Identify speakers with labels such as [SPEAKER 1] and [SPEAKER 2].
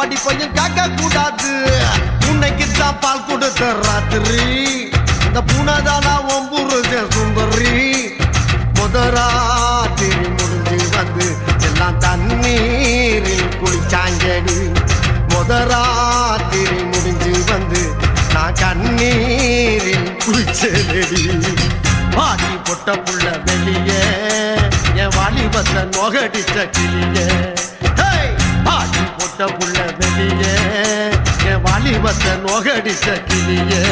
[SPEAKER 1] படிப்பையும் கேட்க கூடாது. உன்னைக்குத்தான் பால் கொடுத்த ராத்திரி இந்த பூனதானா ஒம்புருஜ சுந்தரி. முதராத்திரி முடிஞ்சு வந்து எல்லாம் தண்ணீரில் குளிச்சாங்கடி. முதராத்திரி முடிஞ்சு வந்து நான் கண்ணீரில் குளிச்சேடி. வாடி பொட்ட புள்ள வெளியே என் வாலிபத்தை நொகடிச்ச கிளியே. வாடி பொட்ட புள்ள வெளியே என் வாலிபத்தை நொகடிச்ச கிளியே.